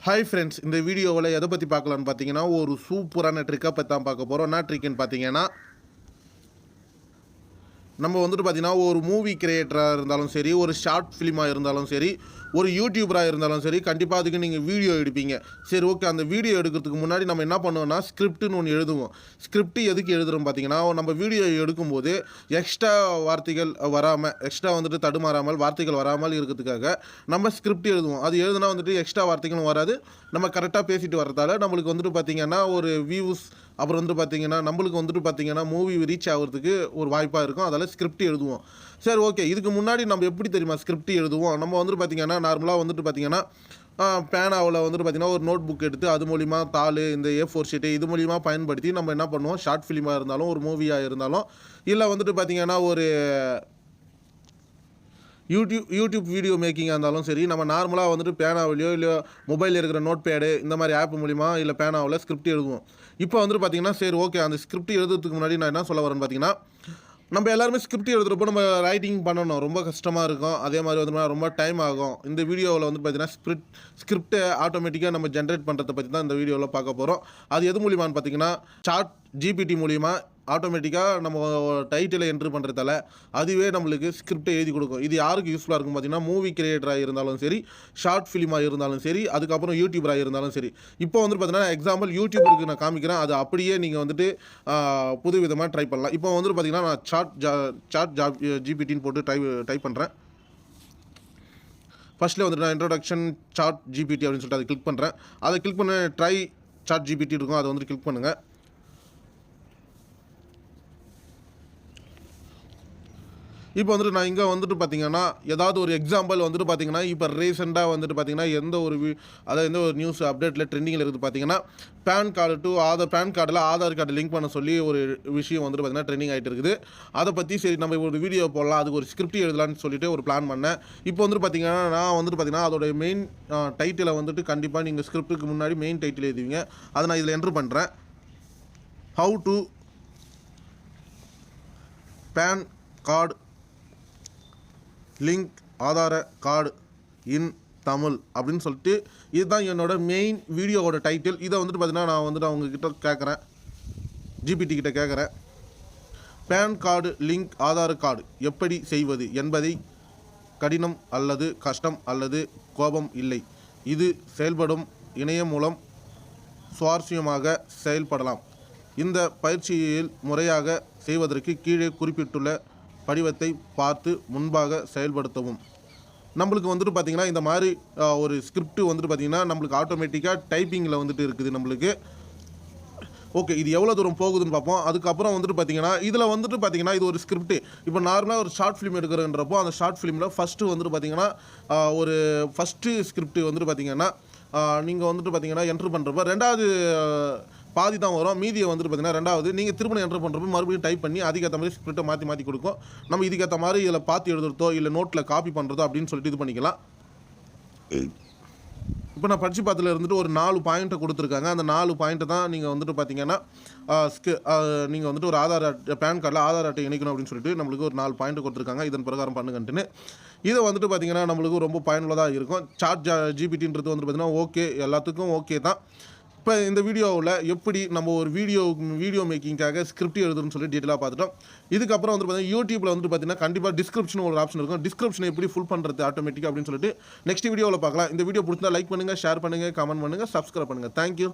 Hi friends, இந்த வீடியோவில் எதை பற்றி பார்க்கலான்னு பார்த்தீங்கன்னா ஒரு சூப்பரான ட்ரிக்கை பற்றி தான் பார்க்க போகிறோம். என்ன ட்ரிக்குன்னு பார்த்தீங்கன்னா, நம்ம வந்துட்டு பார்த்தீங்கன்னா ஒரு மூவி கிரியேட்டராக இருந்தாலும் சரி, ஒரு ஷார்ட் ஃபிலிமாக இருந்தாலும் சரி, ஒரு யூடியூபராக இருந்தாலும் சரி, கண்டிப்பாக அதுக்கு நீங்கள் வீடியோ எடுப்பீங்க. சரி, ஓகே, அந்த வீடியோ எடுக்கிறதுக்கு முன்னாடி நம்ம என்ன பண்ணுவோம்னா ஸ்கிரிப்ட்னு ஒன்று எழுதுவோம். ஸ்கிரிப்ட் எதுக்கு எழுதுகிறோம் பார்த்தீங்கன்னா, நம்ம வீடியோ எடுக்கும்போது எக்ஸ்ட்ரா வார்த்தைகள் வராமல், எக்ஸ்ட்ரா வந்துட்டு தடுமாறாமல் வார்த்தைகள் வராமல் இருக்கிறதுக்காக நம்ம ஸ்கிரிப்ட் எழுதுவோம். அது எழுதுனா வந்துட்டு எக்ஸ்ட்ரா வார்த்தைகளும் வராது. நம்ம கரெக்டாக பேசிட்டு வரதால நம்மளுக்கு வந்துட்டு பார்த்திங்கன்னா ஒரு வியூஸ், அப்புறம் வந்துட்டு பார்த்திங்கன்னா நம்மளுக்கு வந்துட்டு பார்த்திங்கன்னா மூவி ரீச் ஆகிறதுக்கு ஒரு வாய்ப்பாக இருக்கும். அதனால் ஸ்கிரிப்ட் எழுதுவோம். சரி, ஓகே, இதுக்கு முன்னாடி நம்ம எப்படி தெரியுமா ஸ்கிரிப்ட் எழுதுவோம்? நம்ம வந்துட்டு பார்த்திங்கன்னா நார்மலாக வந்துட்டு பார்த்திங்கன்னா பேனாவில் வந்துட்டு பார்த்திங்கன்னா ஒரு நோட் புக் எடுத்து அது மூலிமா தாள், இந்த A4 ஷீட்டு இது மூலிமா பயன்படுத்தி நம்ம என்ன பண்ணுவோம், ஷார்ட் ஃபிலிமாக இருந்தாலும் ஒரு மூவியாக இருந்தாலும் இல்லை வந்துட்டு பார்த்திங்கன்னா ஒரு யூடியூப் வீடியோ மேக்கிங்காக இருந்தாலும் சரி, நம்ம நார்மலாக வந்துட்டு பேனாவிலையோ இல்லை மொபைலில் இருக்கிற நோட் பேடு இந்த மாதிரி ஆப் மூலிமா இல்லை பேனாவில் ஸ்கிரிப்ட் எழுதுவோம். இப்போ வந்துட்டு பார்த்திங்கன்னா சரி, ஓகே, அந்த ஸ்கிரிப்ட் எழுதுறதுக்கு முன்னாடி நான் என்ன சொல்ல வரேன்னு பார்த்தீங்கன்னா, நம்ம எல்லாருமே ஸ்கிரிப்ட் எழுதுகிறப்போ நம்ம ரைட்டிங் பண்ணணும், ரொம்ப கஷ்டமாக இருக்கும். அதே மாதிரி வந்து ரொம்ப டைம் ஆகும். இந்த வீடியோவில் வந்து பார்த்திங்கன்னா ஸ்கிரிப்டை ஆட்டோமேட்டிக்காக நம்ம ஜென்ரேட் பண்ணுறதை பற்றி தான் இந்த வீடியோவில் பார்க்க போகிறோம். அது எது மூலிமான்னு பார்த்தீங்கன்னா சாட் ஜிபிடி மூலிமா ஆட்டோமேட்டிக்காக நம்ம டைட்டிலை என்ட்ரு பண்ணுறதால அதுவே நம்மளுக்கு ஸ்கிரிப்டை எழுதி கொடுக்கும். இது யாருக்கு யூஸ்ஃபுல்லாக இருக்கும் பார்த்தீங்கன்னா, மூவி கிரியேட்டராக இருந்தாலும் சரி, ஷார்ட் ஃபிலிமாக இருந்தாலும் சரி, அதுக்கப்புறம் யூடியூபராக இருந்தாலும் சரி. இப்போ வந்துட்டு பார்த்தீங்கன்னா எக்ஸாம்பிள் யூடியூபருக்கு நான் காமிக்கிறேன். அது அப்படியே நீங்கள் வந்துட்டு புது விதமாக ட்ரை பண்ணலாம். இப்போ வந்துட்டு பார்த்தீங்கன்னா நான் சாட் ஜிபிடின்னு போட்டு டைப் பண்ணுறேன். ஃபஸ்ட்டில் வந்துட்டு நான் இன்ட்ரோடக்ஷன் சாட் ஜிபிடி அப்படின்னு சொல்லிட்டு அதை கிளிக் பண்ணுறேன். அதை கிளிக் பண்ண ட்ரை சாட் ஜிபிடி இருக்கும், அதை வந்து கிளிக் பண்ணுங்கள். இப்போ வந்துட்டு நான் இங்கே வந்துட்டு பார்த்தீங்கன்னா ஏதாவது ஒரு எக்ஸாம்பிள் வந்துட்டு பார்த்தீங்கன்னா, இப்போ ரீசெண்டாக வந்துட்டு பார்த்தீங்கன்னா எந்த ஒரு நியூஸ் அப்டேட்டில் ட்ரெண்டிங்கில் இருக்குது பார்த்தீங்கன்னா, பேன் கார்டில் ஆதார் கார்டு லிங்க் பண்ண சொல்லி ஒரு விஷயம் வந்துட்டு பார்த்தீங்கன்னா ட்ரெண்டிங் ஆகிட்டு இருக்குது. அதை பற்றி சரி நம்ம ஒரு வீடியோ போடலாம், அதுக்கு ஒரு ஸ்கிரிப்ட் எழுதலான்னு சொல்லிட்டு ஒரு பிளான் பண்ணேன். இப்போ வந்துட்டு பார்த்தீங்கன்னா நான் வந்துட்டு பார்த்தீங்கன்னா அதோடைய மெயின் டைட்டிலை வந்துட்டு கண்டிப்பாக நீங்கள் ஸ்கிரிப்டுக்கு முன்னாடி மெயின் டைட்டில் எழுதுவீங்க. அதை நான் இதில் என்ட்ரு பண்ணுறேன். How to PAN card link Aadhaar card in Tamil அப்படின்னு சொல்லிட்டு இதுதான் என்னோடய மெயின் வீடியோவோட டைட்டில். இதை வந்துட்டு பார்த்தீங்கன்னா நான் வந்துட்டு அவங்கக்கிட்ட கேட்குறேன், ஜிபிடி கிட்ட கேட்குறேன், PAN card link Aadhaar card எப்படி செய்வது என்பதை கடினம் அல்லது கஷ்டம் அல்லது கோபம் இல்லை, இது செயல்படும் இணையம் மூலம் சுவாரஸ்யமாக செயல்படலாம். இந்த பயிற்சியில் முறையாக செய்வதற்கு கீழே குறிப்பிட்டுள்ள படிவத்தை பார்த்து முன்பாக செயல்படுத்தவும். நம்மளுக்கு வந்துட்டு பார்த்திங்கன்னா இந்த மாதிரி ஒரு ஸ்கிரிப்ட் வந்துட்டு பார்த்திங்கன்னா நம்மளுக்கு ஆட்டோமேட்டிக்காக டைப்பிங்கில் வந்துட்டு இருக்குது நம்மளுக்கு. ஓகே, இது எவ்வளோ தூரம் போகுதுன்னு பார்ப்போம். அதுக்கப்புறம் வந்துட்டு பார்த்திங்கன்னா இதில் வந்துட்டு பார்த்திங்கன்னா இது ஒரு ஸ்கிரிப்ட். இப்போ நார்மலாக ஒரு ஷார்ட் ஃபிலிம் எடுக்கிறன்றப்போ அந்த ஷார்ட் ஃபிலிமில் ஃபஸ்ட்டு வந்துட்டு பார்த்திங்கன்னா ஒரு ஃபஸ்ட்டு ஸ்கிரிப்ட் வந்துட்டு பார்த்திங்கன்னா நீங்கள் வந்துட்டு பார்த்திங்கன்னா என்ட்ரு பண்ணுறப்ப ரெண்டாவது பாதி தான் வரும், மீதியை வந்துட்டு பார்த்திங்கன்னா ரெண்டாவது நீங்கள் திரும்ப என்ட்ரு பண்ணுறப்போ மறுபடியும் டைப் பண்ணி அதுக்கேற்ற மாதிரி ஸ்கிரிப்டை மாற்றி கொடுக்கும். நம்ம இதுக்கேற்ற மாதிரி இதில் பார்த்து எழுதுறதோ இல்லை நோட்டில் காப்பி பண்ணுறதோ அப்படின்னு சொல்லிட்டு இது பண்ணிக்கலாம். இப்போ நான் படித்து பார்த்துல இருந்துட்டு ஒரு 4 பாயிண்ட்டை கொடுத்துருக்காங்க. அந்த 4 பாயிண்ட்டை தான் நீங்கள் வந்துட்டு பார்த்தீங்கன்னா நீங்கள் வந்துட்டு ஒரு பேன் கார்டில் ஆதார் அட்டை இணைக்கணும் அப்படின்னு சொல்லிட்டு நம்மளுக்கு ஒரு 4 பாயிண்ட் கொடுத்துருக்காங்க. இதன் பிரகாரம் பண்ணுங்கன்ட்டுன்னு இதை வந்துட்டு பார்த்திங்கன்னா நம்மளுக்கு ரொம்ப பயனுள்ளதாக இருக்கும். சாட் ஜிபிடின்றது வந்துட்டு பார்த்திங்கன்னா ஓகே, எல்லாத்துக்கும் ஓகே தான். இப்போ இந்த வீடியோவில் எப்படி நம்ம ஒரு வீடியோ மேக்கிங்காக ஸ்கிரிப்ட் எழுதுன்னு சொல்லி டீட்டெயிலாக பார்த்துட்டோம். இதுக்கப்புறம் வந்து பார்த்தீங்கன்னா யூடியூப்பில் வந்துட்டு பார்த்தீங்கன்னா கண்டிப்பாக டிஸ்கிரிப்ஷன் ஒரு ஆப்ஷன் இருக்கும். டிஸ்கிரிப்ஷனை எப்படி ஃபுல் பண்ணுறது ஆட்டோமேட்டிக்காக அப்படின்னு சொல்லிட்டு நெக்ஸ்ட் வீடியோவில் பார்க்கலாம். இந்த வீடியோ பிடிச்சிருந்தா லைக் பண்ணுங்கள், ஷேர் பண்ணுங்கள், கமெண்ட் பண்ணுங்கள், சப்ஸ்கிரைப் பண்ணுங்கள். தேங்க்யூ.